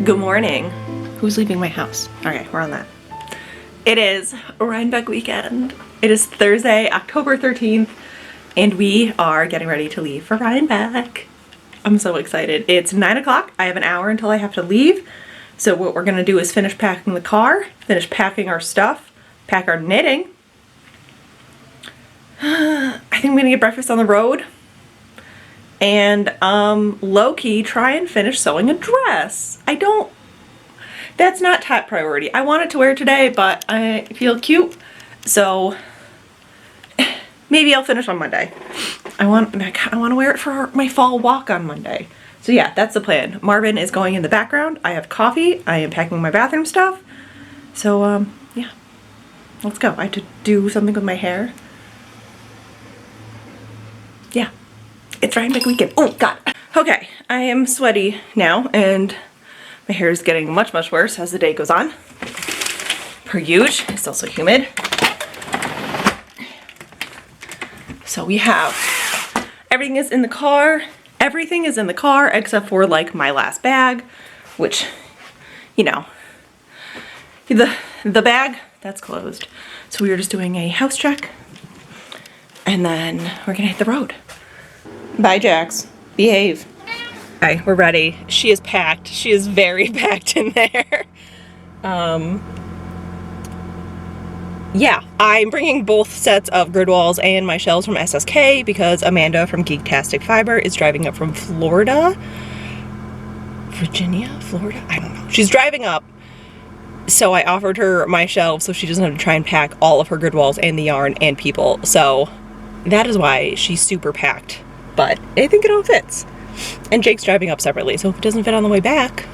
Good morning. Who's leaving my house? Okay, we're on that. It is Rhinebeck weekend. It is Thursday, October 13th, and we are getting ready to leave for Rhinebeck. I'm so excited. It's 9 o'clock. I have an hour until I have to leave. So what we're gonna do is finish packing the car, finish packing our stuff, pack our knitting. I think I'm gonna get breakfast on the road. And low-key try and finish sewing a dress. That's not top priority. I wanted to wear it today, but I feel cute. So maybe I'll finish on Monday. I want to wear it for my fall walk on Monday. So yeah, that's the plan. Marvin is going in the background. I have coffee. I am packing my bathroom stuff. So yeah, let's go. I have to do something with my hair. Yeah. It's Rhinebeck weekend. Oh, God. Okay, I am sweaty now, and my hair is getting much, much worse as the day goes on. Per usual, it's also humid. So we have, everything is in the car. Everything is in the car except for, like, my last bag, which, you know, the bag, that's closed. So we were just doing a house check, and then we're gonna hit the road. Bye, Jax. Behave. Okay, we're ready. She is packed. She is very packed in there. Yeah, I'm bringing both sets of grid walls and my shelves from SSK because Amanda from Geektastic Fiber is driving up from Florida. Virginia? Florida? I don't know. She's driving up. So I offered her my shelves so she doesn't have to try and pack all of her grid walls and the yarn and people. So that is why she's super packed. But I think it all fits. And Jake's driving up separately, so if it doesn't fit on the way back,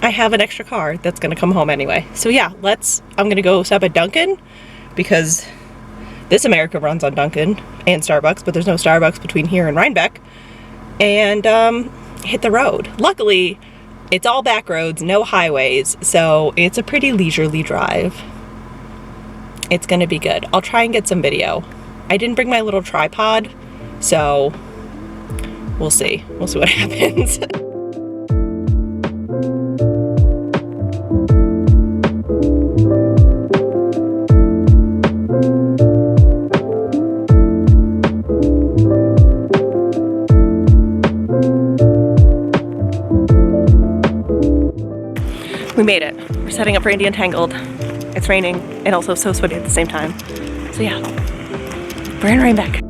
I have an extra car that's gonna come home anyway. So yeah, I'm gonna go stop at Dunkin' because this America runs on Dunkin' and Starbucks, but there's no Starbucks between here and Rhinebeck, and hit the road. Luckily, it's all back roads, no highways, so it's a pretty leisurely drive. It's gonna be good. I'll try and get some video. I didn't bring my little tripod, so we'll see. We'll see what happens. We made it. We're setting up for Indie Entangled. It's raining and also so sweaty at the same time. So yeah, we're in Rhinebeck.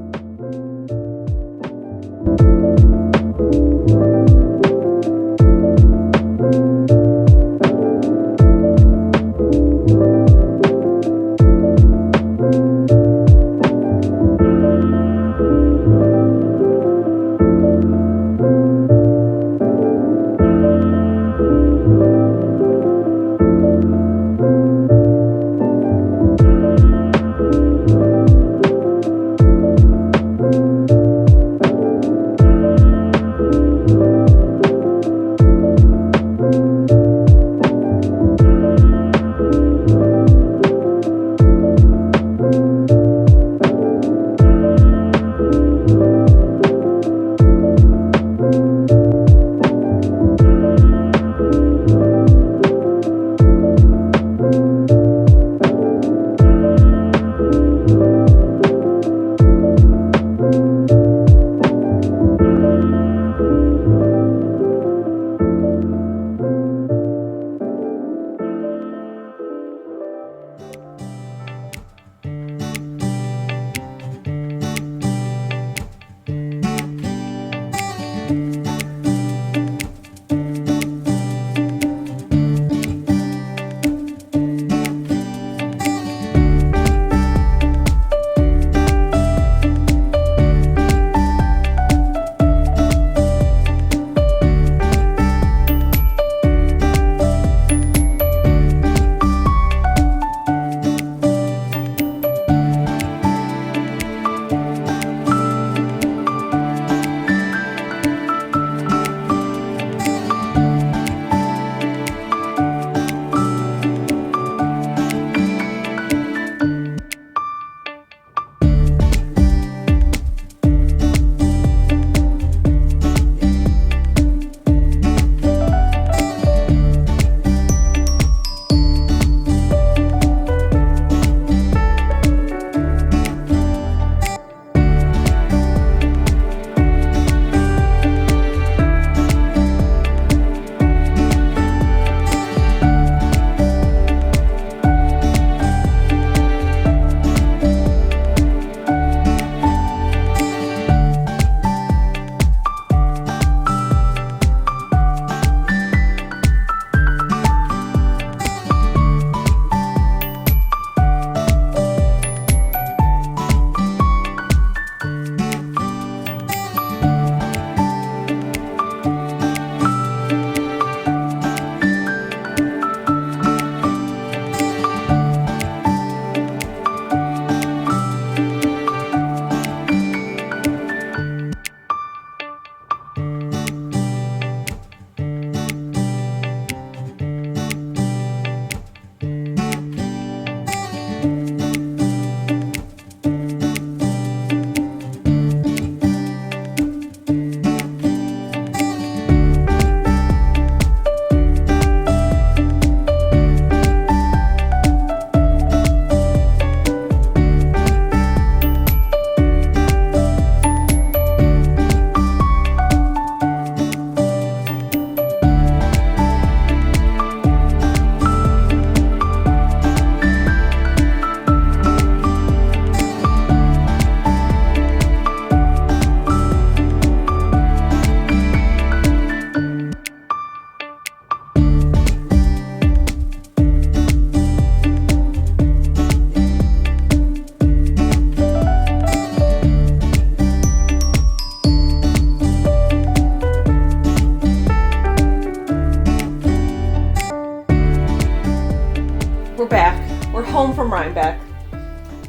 We're back. We're home from Rhinebeck.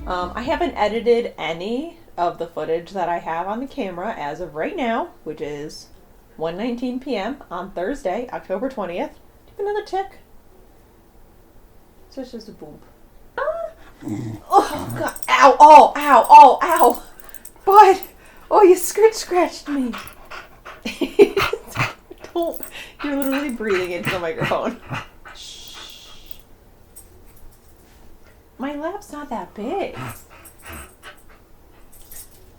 I haven't edited any of the footage that I have on the camera as of right now, which is 1:19 p.m. on Thursday, October 20th. Do you have another tick? So it's just a boom. Oh, God. Ow, oh, ow, oh, ow. Bud. Oh, you scratched me. Don't. You're literally breathing into the microphone. Shh. My lap's not that big.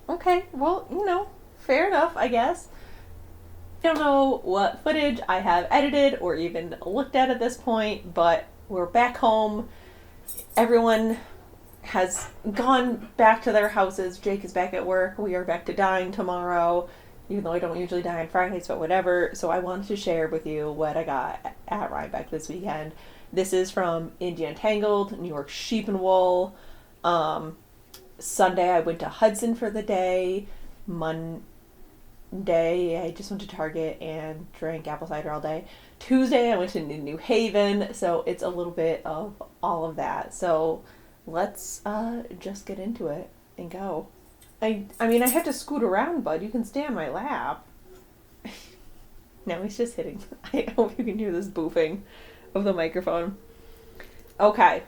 Okay, well, fair enough, I guess. I don't know what footage I have edited or even looked at this point, but we're back home. Everyone has gone back to their houses. Jake is back at work. We are back to dyeing tomorrow, even though I don't usually dye on Fridays, but whatever. So I wanted to share with you what I got at Rhinebeck this weekend. This is from India Untangled, New York Sheep and Wool. Sunday I went to Hudson for the day. Monday I just went to Target and drank apple cider all day. Tuesday I went to New Haven, so it's a little bit of all of that. So let's just get into it and go. I mean, I have to scoot around, bud. You can stay on my lap. No, he's just hitting. I hope you can hear this boofing of the microphone. Okay.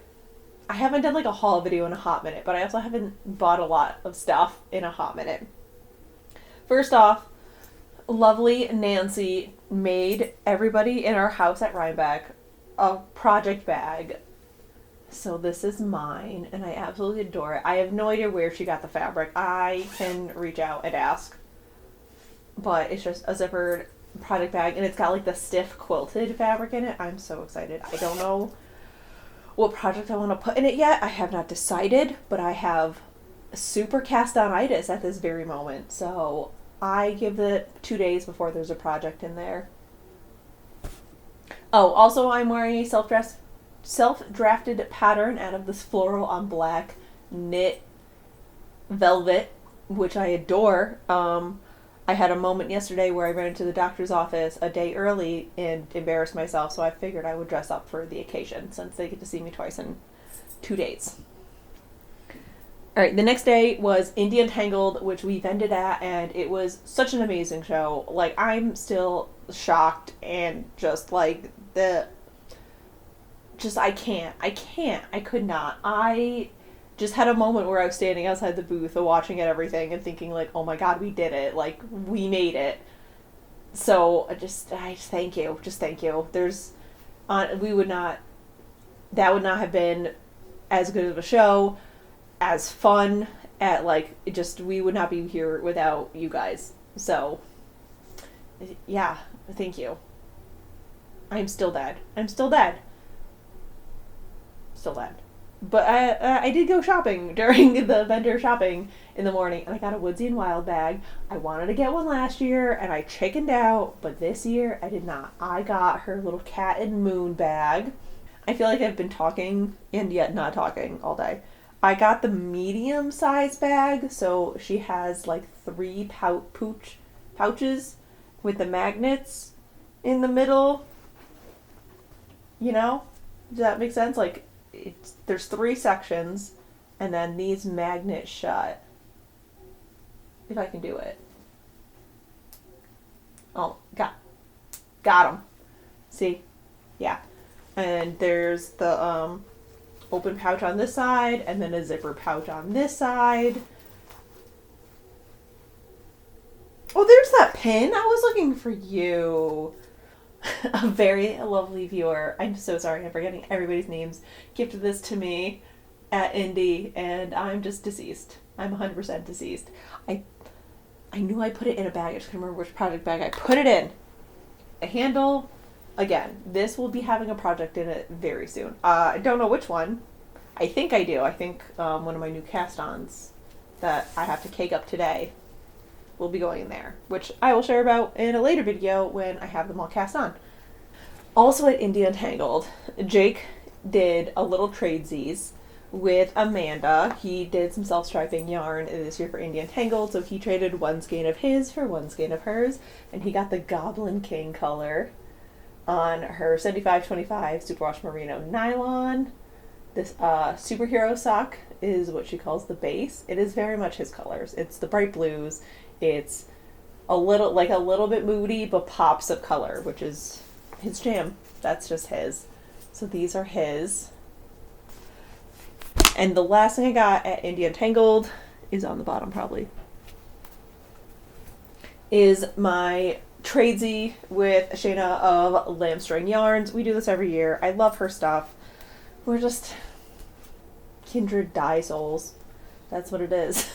I haven't done like a haul video in a hot minute, but I also haven't bought a lot of stuff in a hot minute. First off, lovely Nancy made everybody in our house at Rhinebeck a project bag. So this is mine, and I absolutely adore it. I have no idea where she got the fabric. I can reach out and ask. But it's just a zippered project bag, and it's got like the stiff quilted fabric in it. I'm so excited. I don't know what project I want to put in it yet. I have not decided, but I have super cast-on-itis at this very moment. So I give it 2 days before there's a project in there. Oh, also I'm wearing a self-drafted pattern out of this floral on black knit velvet, which I adore. I had a moment yesterday where I ran into the doctor's office a day early and embarrassed myself, so I figured I would dress up for the occasion since they get to see me twice in 2 days. Alright, the next day was India Untangled, which we vended at, and it was such an amazing show. Like, I'm still shocked and just like I could not. I just had a moment where I was standing outside the booth watching at everything and thinking like, oh my God, we did it. Like, we made it. So I just thank you. Just thank you. That would not have been as good of a show, as fun, we would not be here without you guys. So yeah, thank you. I'm still dead. But I did go shopping during the vendor shopping in the morning, and I got a Woodsy and Wild bag. I wanted to get one last year, and I chickened out, but this year I did not. I got her little Cat and Moon bag. I feel like I've been talking and yet not talking all day. I got the medium size bag, so she has like 3 pouches with the magnets in the middle. Does that make sense? Like, there's 3 sections, and then these magnets shut. If I can do it. Oh, got them. See? Yeah. And there's the open pouch on this side, and then a zipper pouch on this side. Oh, there's that pin. I was looking for you. A very lovely viewer, I'm so sorry, I'm forgetting everybody's names, gifted this to me at Indy, and I'm just deceased. I'm 100% deceased. I knew I put it in a bag. I just couldn't remember which project bag I put it in. A handle. Again, this will be having a project in it very soon. I don't know which one. I think I do. I think one of my new cast-ons that I have to cake up today will be going in there, which I will share about in a later video when I have them all cast on. Also at India Untangled, Jake did a little tradesies with Amanda. He did some self-striping yarn this year for India Untangled, so he traded one skein of his for one skein of hers, and he got the Goblin King color on her 75/25 superwash merino nylon. This superhero sock is what she calls the base. It is very much his colors. It's the bright blues. It's a little bit moody, but pops of color, which is his jam. That's just his. So these are his. And the last thing I got at Indie Untangled is on the bottom probably. Is my tradesy with Shayna of Lambstring Yarns. We do this every year. I love her stuff. We're just kindred dye souls. That's what it is.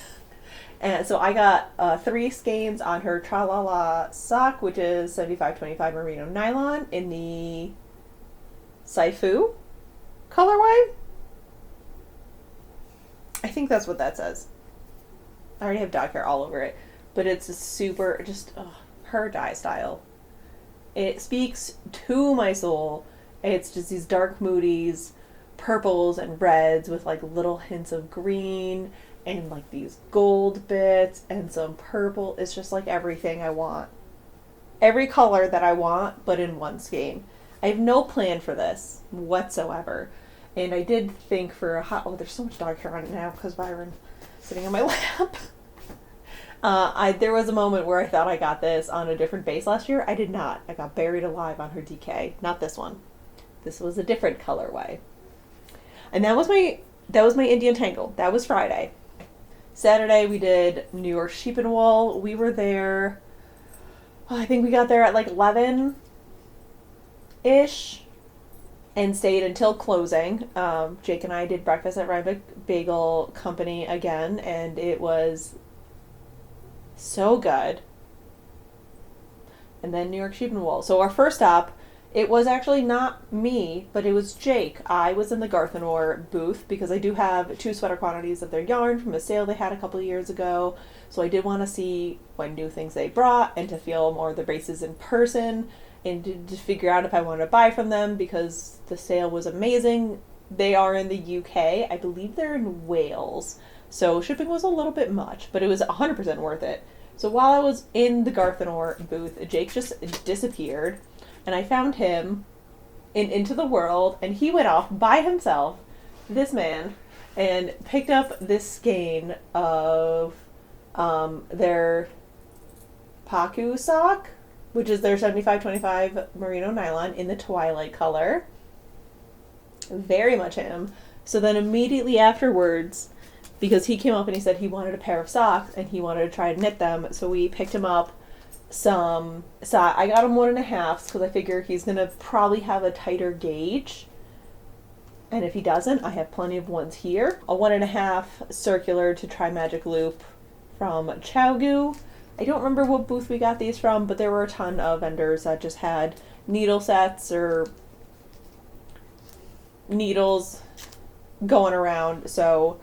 And so I got 3 skeins on her Tra-La-La sock, which is 75/25 merino nylon in the Saifu colorway. I think that's what that says. I already have dog hair all over it, but it's a super, just her dye style. It speaks to my soul. It's just these dark moodies, purples and reds with like little hints of green and like these gold bits and some purple. It's just like everything I want. Every color that I want, but in one skein. I have no plan for this whatsoever. And I did think for a hot... Oh, there's so much dog hair on it now because Byron's sitting on my lap. There was a moment where I thought I got this on a different base last year. I did not. I got buried alive on her DK. Not this one. This was a different colorway. And that was my Indian Tangle. That was Friday. Saturday we did New York Sheep and Wool. We were there... I think we got there at like 11-ish. And stayed until closing. Jake and I did breakfast at Rhinebeck Bagel Company again, and it was so good. And then New York Sheep and Wool. So our first stop, it was actually not me, but it was Jake. I was in the Garthenor booth because I do have 2 sweater quantities of their yarn from a sale they had a couple of years ago. So I did want to see what new things they brought and to feel more of the bases in person. And to figure out if I wanted to buy from them because the sale was amazing. They are in the UK. I believe they're in Wales. So shipping was a little bit much, but it was 100% worth it. So while I was in the Garthenor booth, Jake just disappeared. And I found him in Into the World. And he went off by himself, this man, and picked up this skein of their Paku sock, which is their 75/25 merino nylon in the twilight color. Very much him. So then immediately afterwards, because he came up and he said he wanted a pair of socks and he wanted to try to knit them, so we picked him up some sock. I got him 1.5 because I figure he's going to probably have a tighter gauge. And if he doesn't, I have plenty of ones here. A 1.5 circular to try magic loop from Chowgu. I don't remember what booth we got these from, but there were a ton of vendors that just had needle sets or needles going around. So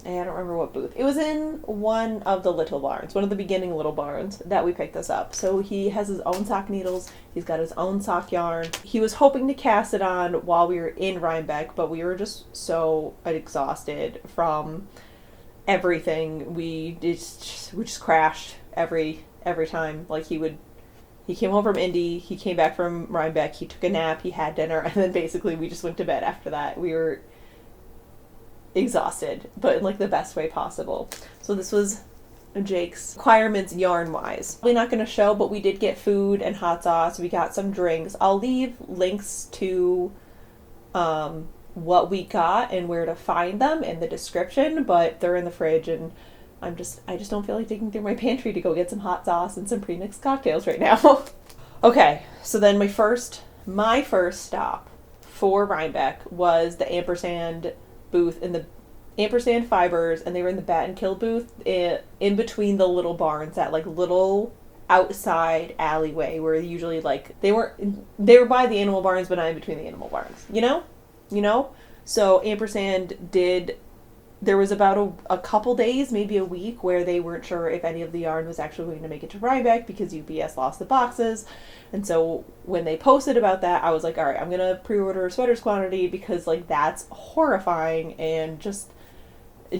I don't remember what booth. It was in one of the little barns, one of the beginning little barns that we picked this up. So he has his own sock needles. He's got his own sock yarn. He was hoping to cast it on while we were in Rhinebeck, but we were just so exhausted from everything. We just crashed every time. Like he came home from Indy, he came back from Rhinebeck, he took a nap, he had dinner, and then basically we just went to bed after that. We were exhausted, but in like the best way possible. So this was Jake's requirements yarn wise. Probably not going to show, but we did get food and hot sauce. We got some drinks. I'll leave links to what we got and where to find them in the description, but they're in the fridge and I just don't feel like digging through my pantry to go get some hot sauce and some pre-mixed cocktails right now. Okay, so then my first stop for Rhinebeck was the ampersand booth in the ampersand fibers, and they were in the bat and kill booth in between the little barns, that like little outside alleyway where usually like they were by the animal barns but not in between the animal barns, you know. So ampersand did. There was about a couple days, maybe a week, where they weren't sure if any of the yarn was actually going to make it to Rhinebeck because UPS lost the boxes. And so when they posted about that, I was like, all right, I'm going to pre-order a sweaters quantity because like that's horrifying and just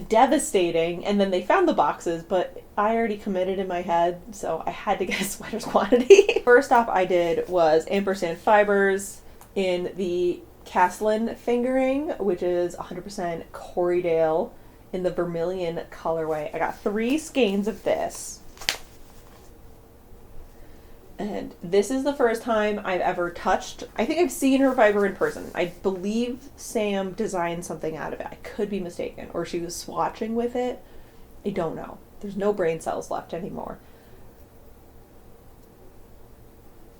devastating. And then they found the boxes, but I already committed in my head, so I had to get a sweaters quantity. First stop I did was ampersand fibers in the Caslin fingering, which is 100% Corriedale in the vermilion colorway. I got 3 skeins of this. And this is the first time I've ever touched. I think I've seen her fiber in person. I believe Sam designed something out of it. I could be mistaken. Or she was swatching with it. I don't know. There's no brain cells left anymore.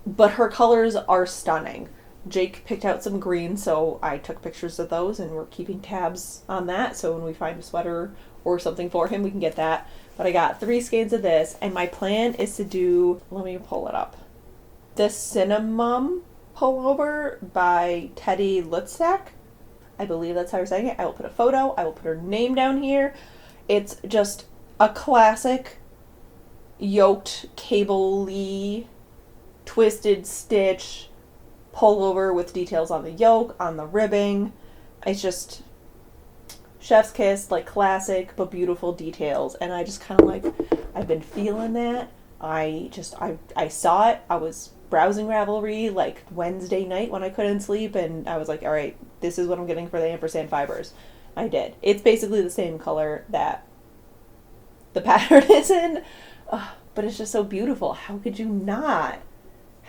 But her colors are stunning. Jake picked out some green, so I took pictures of those, and we're keeping tabs on that, so when we find a sweater or something for him, we can get that. But I got 3 skeins of this, and my plan is to do, let me pull it up, the Cinnamon pullover by Teddy Lutzak. I believe that's how you're saying it. I will put a photo. I will put her name down here. It's just a classic yoked, cable-y, twisted stitch pullover with details on the yoke, on the ribbing. It's just chef's kiss, like classic but beautiful details. And I just kind of like, I've been feeling that. I saw it. I was browsing Ravelry like Wednesday night when I couldn't sleep, and I was like, all right, this is what I'm getting for the ampersand fibers. I did. It's basically the same color that the pattern is in, but it's just so beautiful. How could you not?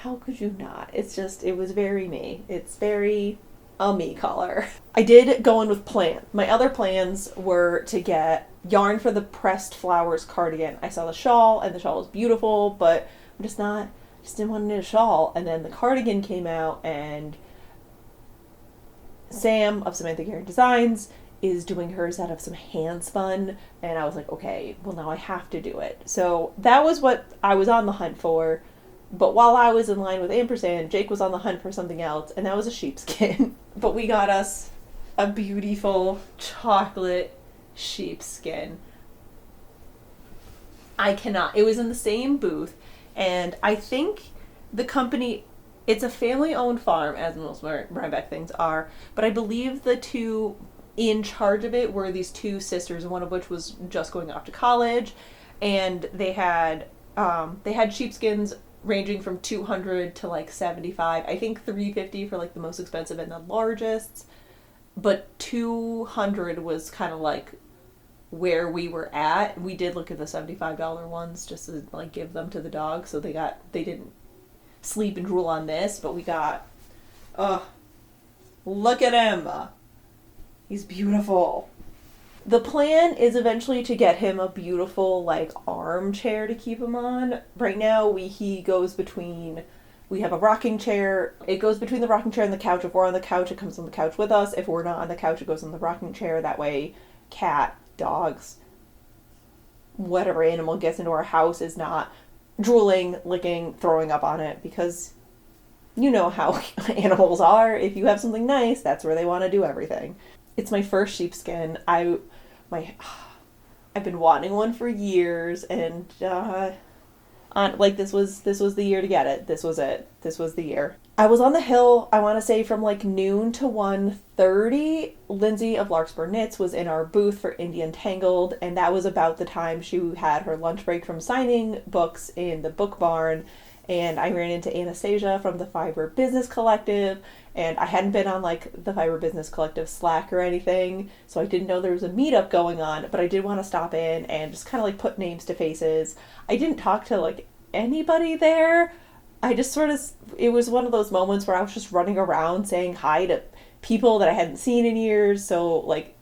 How could you not? It's just, it was very me. It's very a me color. I did go in with plan. My other plans were to get yarn for the pressed flowers cardigan. I saw the shawl, and the shawl was beautiful, but I'm just didn't want to knit a shawl. And then the cardigan came out, and Sam of Samantha Garrett Designs is doing hers out of some hand spun, and I was like, okay, well now I have to do it. So that was what I was on the hunt for. But while I was in line with ampersand, Jake was on the hunt for something else, and that was a sheepskin. But we got us a beautiful chocolate sheepskin. I cannot. It was in the same booth, and I think the company, it's a family-owned farm, as most Rhinebeck things are, but I believe the 2 in charge of it were these 2 sisters, one of which was just going off to college, and they had sheepskins ranging from 200 to like 75. I think 350 for like the most expensive and the largest, but 200 was kind of like where we were at. We did look at the $75 ones just to like give them to the dog, so they didn't sleep and drool on this, but we got, look at him. He's beautiful. The plan is eventually to get him a beautiful, like, armchair to keep him on. Right now, he goes between, we have a rocking chair. It goes between the rocking chair and the couch. If we're on the couch, it comes on the couch with us. If we're not on the couch, it goes on the rocking chair. That way, cat, dogs, whatever animal gets into our house is not drooling, licking, throwing up on it, because you know how animals are. If you have something nice, that's where they want to do everything. It's my first sheepskin. I've been wanting one for years, and this was the year to get it. This was it. This was the year. I was on the hill, I want to say from like noon to 1:30. Lindsay of Larkspur Knits was in our booth for Indian Tangled, and that was about the time she had her lunch break from signing books in the book barn. And I ran into Anastasia from the Fiber Business Collective, and I hadn't been on like the Fiber Business Collective Slack or anything, so I didn't know there was a meetup going on, but I did want to stop in and just kind of like put names to faces. I didn't talk to like anybody there. I just sort of, it was one of those moments where I was just running around saying hi to people that I hadn't seen in years, so like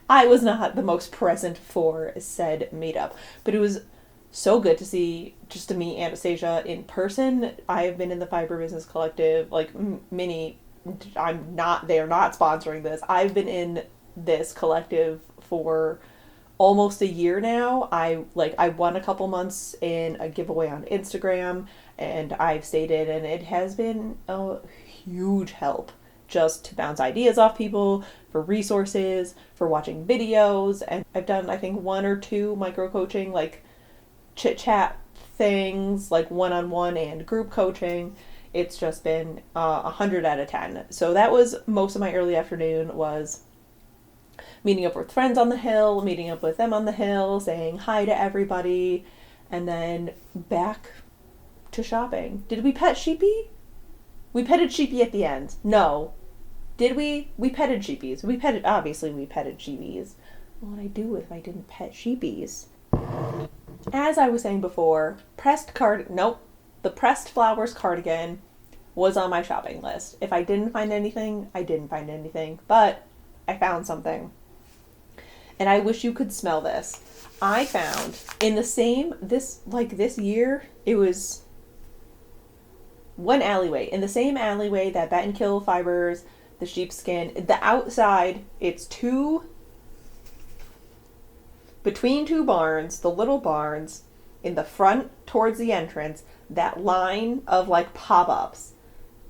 I was not the most present for said meetup, but it was so good to meet Anastasia in person. I've been in the Fiber Business Collective, like they are not sponsoring this. I've been in this collective for almost a year now. I won a couple months in a giveaway on Instagram, and I've stayed in, and it has been a huge help just to bounce ideas off people, for resources, for watching videos, and I've done, I think, 1 or 2 micro coaching, like chit chat things, like one-on-one and group coaching. It's just been 100 out of 10. So that was most of my early afternoon, was meeting up with friends on the hill, meeting up with them on the hill, saying hi to everybody, and then back to shopping. Did we pet Sheepy? We petted Sheepy at the end. No. Did we? We petted sheepies. Obviously we petted sheepies. What would I do if I didn't pet sheepies? As I was saying before, the pressed flowers cardigan was on my shopping list. If I didn't find anything, I didn't find anything, but I found something. And I wish you could smell this. I found in this year, it was one alleyway. In the same alleyway that Bet and Kill fibers, the sheepskin, the outside, it's between two barns, the little barns, in the front towards the entrance, that line of like pop-ups.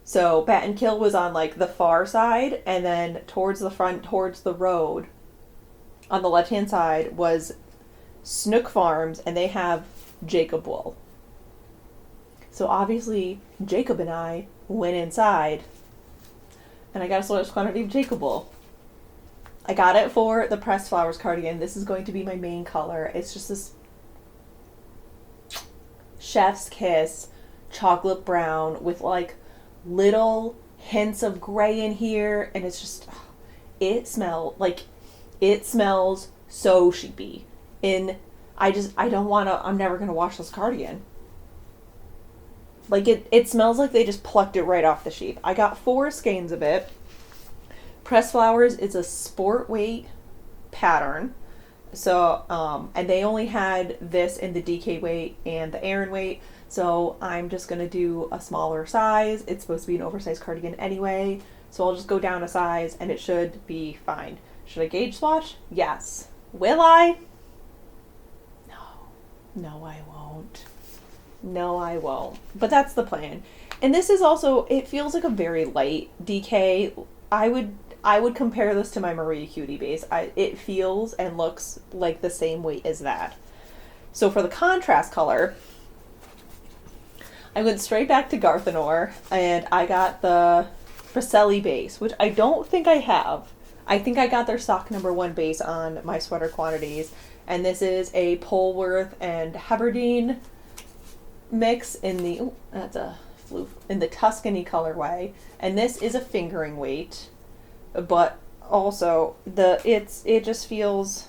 So Bet and Kill was on like the far side, and then towards the front, towards the road, on the left-hand side was Snook Farms, and they have Jacob wool. So obviously Jacob and I went inside, and I got a large quantity of Jacob wool. I got it for the pressed flowers cardigan. This is going to be my main color. It's just this chef's kiss chocolate brown with like little hints of gray in here, and it's just, it smells so sheepy. I'm never gonna wash this cardigan. Like it smells like they just plucked it right off the sheep. I got 4 skeins of it. Pressed Flowers is a sport weight pattern. So, and they only had this in the DK weight and the Aran weight. So I'm just going to do a smaller size. It's supposed to be an oversized cardigan anyway. So I'll just go down a size and it should be fine. Should I gauge swatch? Yes. Will I? No, I won't. No, I won't. But that's the plan. And this is also, it feels like a very light DK. I would compare this to my Maria Cutie base. It feels and looks like the same weight as that. So for the contrast color, I went straight back to Garthenor and I got the Braselli base, which I don't think I have. I think I got their stock number 1 base on my sweater quantities. And this is a Polworth and Hebridean mix in the, in the Tuscany colorway. And this is a fingering weight. But also it just feels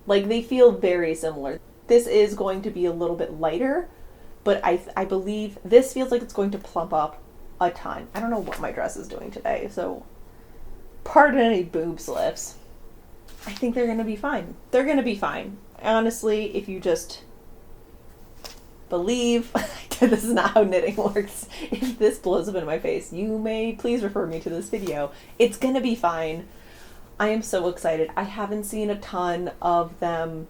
like they feel very similar. This is going to be a little bit lighter, but I believe this feels like it's going to plump up a ton. I don't know what my dress is doing today, so pardon any boob slips. I think they're going to be fine. They're going to be fine. Honestly, if you just believe, this is not how knitting works. If this blows up in my face, you may please refer me to this video. It's gonna be fine. I am so excited. I haven't seen a ton of them.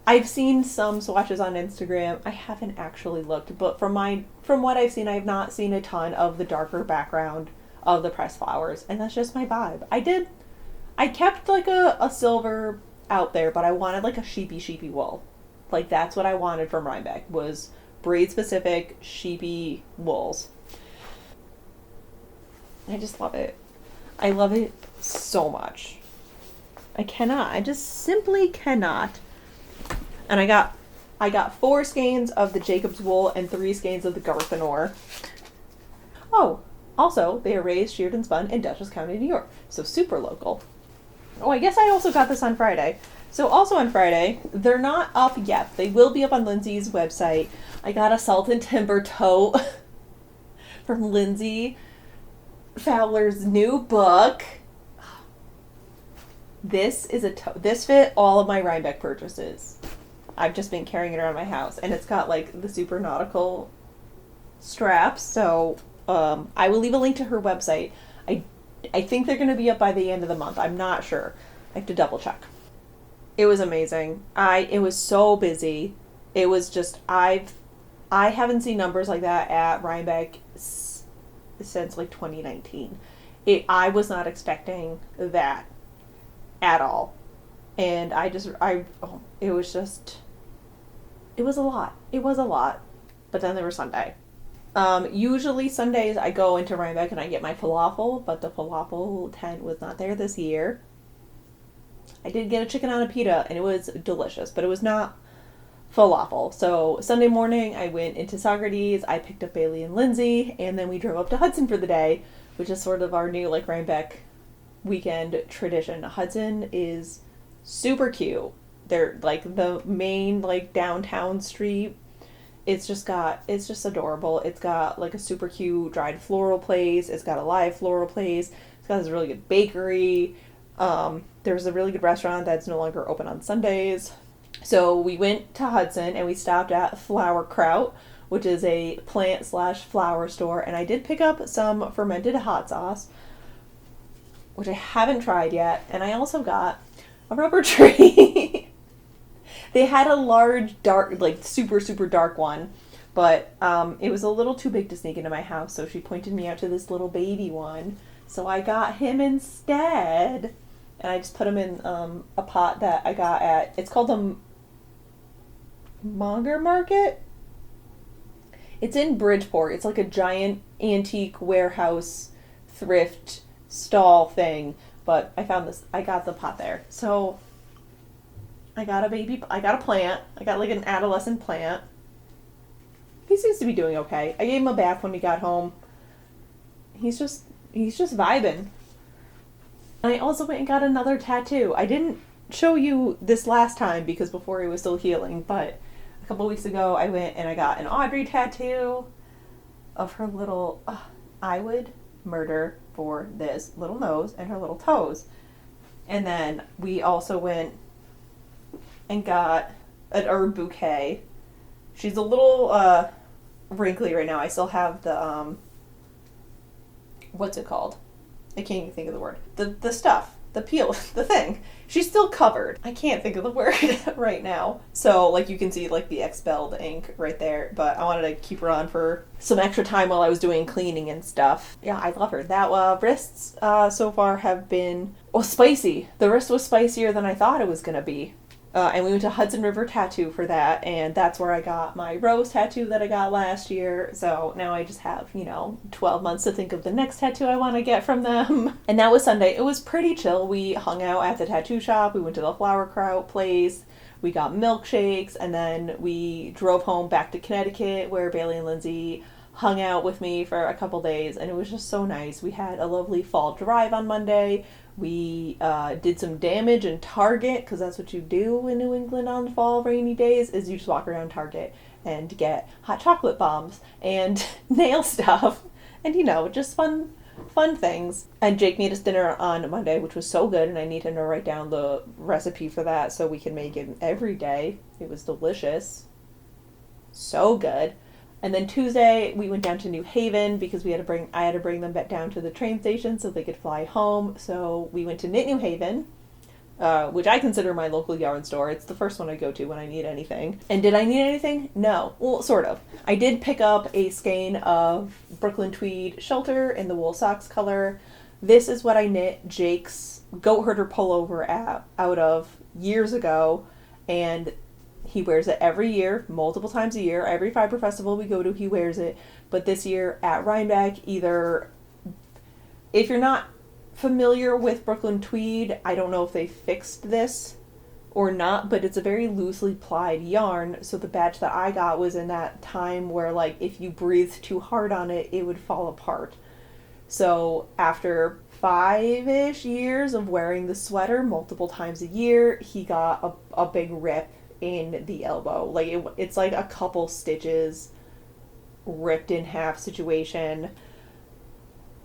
I've seen some swatches on Instagram. I haven't actually looked, but from what I've seen, I have not seen a ton of the darker background of the pressed flowers, and that's just my vibe. I kept like a silver out there, but I wanted like a sheepy wool. Like that's what I wanted from Rhinebeck, was breed specific sheepy wools. I just love it. I love it so much. I just simply cannot. And I got 4 skeins of the Jacob's wool and 3 skeins of the Garthenor. Oh, also they are raised, sheared, and spun in Dutchess County, New York. So super local. Oh, I guess I also got this on Friday. So also on Friday, they're not up yet. They will be up on Lindsay's website. I got a Salt and Timber tote from Lindsay Fowler's new book. This is a tote. This fit all of my Rhinebeck purchases. I've just been carrying it around my house, and it's got like the super nautical straps. So I will leave a link to her website. I think they're going to be up by the end of the month. I'm not sure. I have to double check. It was amazing. It was so busy. It was just, I haven't seen numbers like that at Rhinebeck since like 2019. I was not expecting that at all. And it was a lot. It was a lot. But then there was Sunday. Usually Sundays I go into Rhinebeck and I get my falafel, but the falafel tent was not there this year. I did get a chicken on a pita and it was delicious, but it was not falafel. So Sunday morning I went into Socrates, I picked up Bailey and Lindsay, and then we drove up to Hudson for the day, which is sort of our new like Rhinebeck weekend tradition. Hudson is super cute. They're like the main like downtown street. It's just adorable. It's got like a super cute dried floral place. It's got a live floral place. It's got this really good bakery. There's a really good restaurant that's no longer open on Sundays. So we went to Hudson and we stopped at Flower Kraut, which is a plant/flower store. And I did pick up some fermented hot sauce, which I haven't tried yet. And I also got a rubber tree. They had a large, dark, like super, super dark one, but it was a little too big to sneak into my house, so she pointed me out to this little baby one. So I got him instead, and I just put him in a pot that I got at, it's called the Monger Market? It's in Bridgeport. It's like a giant antique warehouse thrift stall thing, but I got the pot there. So I got a plant. I got like an adolescent plant. He seems to be doing okay. I gave him a bath when we got home. He's just vibing. And I also went and got another tattoo. I didn't show you this last time because before he was still healing, but a couple weeks ago I went and I got an Audrey tattoo of her little, I would murder for this little nose and her little toes. And then we also went and got an herb bouquet. She's a little wrinkly right now. I still have the what's it called? I can't even think of the word. The stuff, the peel, the thing. She's still covered. I can't think of the word right now. So like you can see like the expelled ink right there, but I wanted to keep her on for some extra time while I was doing cleaning and stuff. Yeah, I love her. That wrists so far have been spicy. The wrist was spicier than I thought it was gonna be. And we went to Hudson River Tattoo for that, and that's where I got my rose tattoo that I got last year. So now I just have, 12 months to think of the next tattoo I want to get from them. And that was Sunday. It was pretty chill. We hung out at the tattoo shop. We went to the Flower Kraut place. We got milkshakes, and then we drove home back to Connecticut where Bailey and Lindsay hung out with me for a couple days, and it was just so nice. We had a lovely fall drive on Monday. We did some damage in Target, because that's what you do in New England on fall rainy days, is you just walk around Target and get hot chocolate bombs and nail stuff and, just fun things. And Jake made us dinner on Monday, which was so good, and I need him to write down the recipe for that so we can make it every day. It was delicious. So good. And then Tuesday, we went down to New Haven because I had to bring them back down to the train station so they could fly home. So we went to Knit New Haven, which I consider my local yarn store. It's the first one I go to when I need anything. And did I need anything? No. Well, sort of. I did pick up a skein of Brooklyn Tweed Shelter in the wool socks color. This is what I knit Jake's goat herder pullover out of years ago, and he wears it every year, multiple times a year. Every fiber festival we go to, he wears it. But this year at Rhinebeck, either, if you're not familiar with Brooklyn Tweed, I don't know if they fixed this or not, but it's a very loosely plied yarn. So the batch that I got was in that time where, like, if you breathed too hard on it, it would fall apart. So after 5-ish years of wearing the sweater multiple times a year, he got a big rip in the elbow. Like it's like a couple stitches ripped in half situation,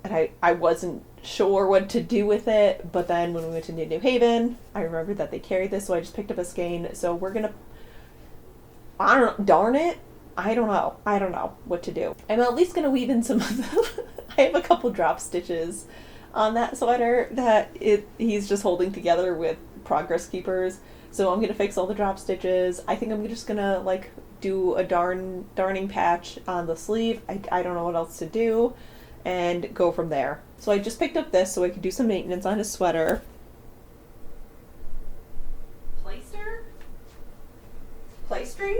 and I wasn't sure what to do with it. But then when we went to New Haven, I remembered that they carried this, so I just picked up a skein. So we're gonna, I don't know, darn it, I don't know what to do. I'm at least gonna weave in some of the I have a couple drop stitches on that sweater that he's just holding together with progress keepers. So I'm going to fix all the drop stitches. I think I'm just going to like do a darning patch on the sleeve. I don't know what else to do, and go from there. So I just picked up this so I could do some maintenance on his sweater. Plaister? Plaistry?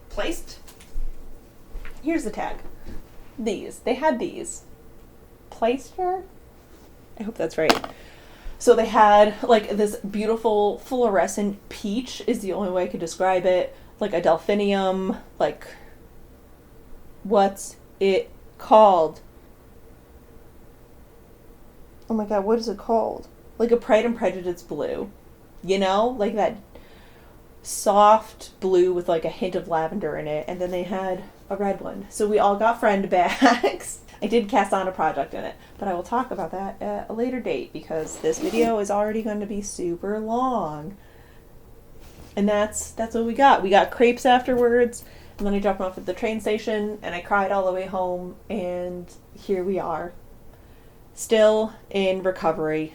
Placed? Here's the tag. They had these. Plaister? I hope that's right. So they had like this beautiful fluorescent peach is the only way I could describe it. Like a delphinium, like, what's it called? Oh my god, what is it called? Like a Pride and Prejudice blue. You know? Like that soft blue with like a hint of lavender in it. And then they had a red one. So we all got friend bags. I did cast on a project in it, but I will talk about that at a later date because this video is already going to be super long. And that's what we got. We got crepes afterwards, and then I dropped them off at the train station, and I cried all the way home, and here we are. Still in recovery.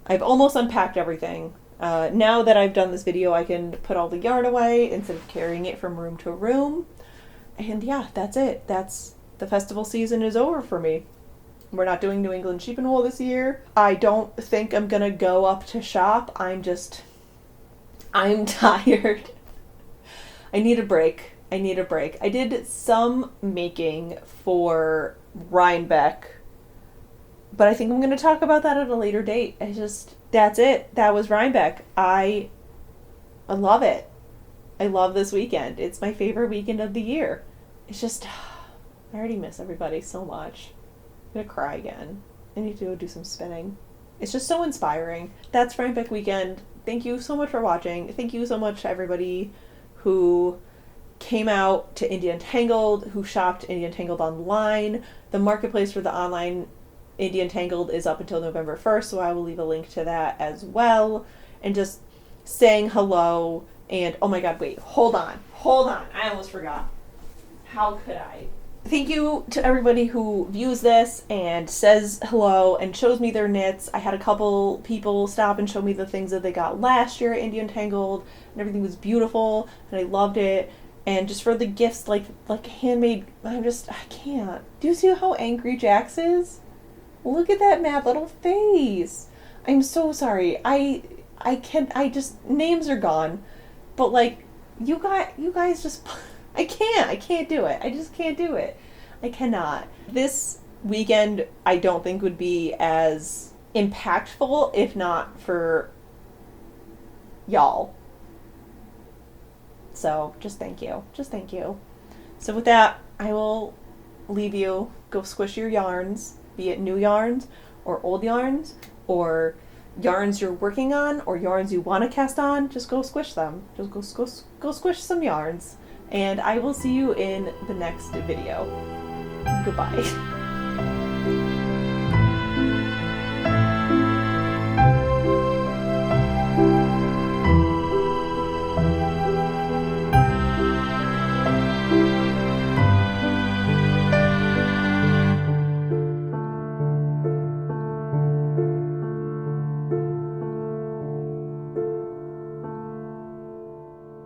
I've almost unpacked everything. Now that I've done this video, I can put all the yarn away instead of carrying it from room to room. And yeah, that's it. The festival season is over for me. We're not doing New England Sheep and Wool this year. I don't think I'm gonna go up to shop. I'm tired. I need a break. I did some making for Rhinebeck, but I think I'm gonna talk about that at a later date. That's it. That was Rhinebeck. I love it. I love this weekend. It's my favorite weekend of the year. It's just, I already miss everybody so much. I'm gonna cry again. I need to go do some spinning. It's just so inspiring. That's Rhinebeck weekend. Thank you so much for watching. Thank you so much to everybody who came out to Indie Untangled, who shopped Indie Untangled online. The marketplace for the online Indie Untangled is up until November 1st, so I will leave a link to that as well. And just saying hello. And oh my god, wait, hold on. I almost forgot. How could I? Thank you to everybody who views this and says hello and shows me their knits. I had a couple people stop and show me the things that they got last year at Indie Untangled, and everything was beautiful, and I loved it. And just for the gifts, like handmade, I can't. Do you see how angry Jax is? Look at that mad little face. I'm so sorry. Names are gone. But like, you guys just, I can't do it. I just can't do it. I cannot. This weekend, I don't think would be as impactful if not for y'all. So just thank you. So with that, I will leave you. Go squish your yarns, be it new yarns or old yarns or yarns you're working on or yarns you want to cast on. Just go squish them. Just go squish some yarns. And I will see you in the next video. Goodbye.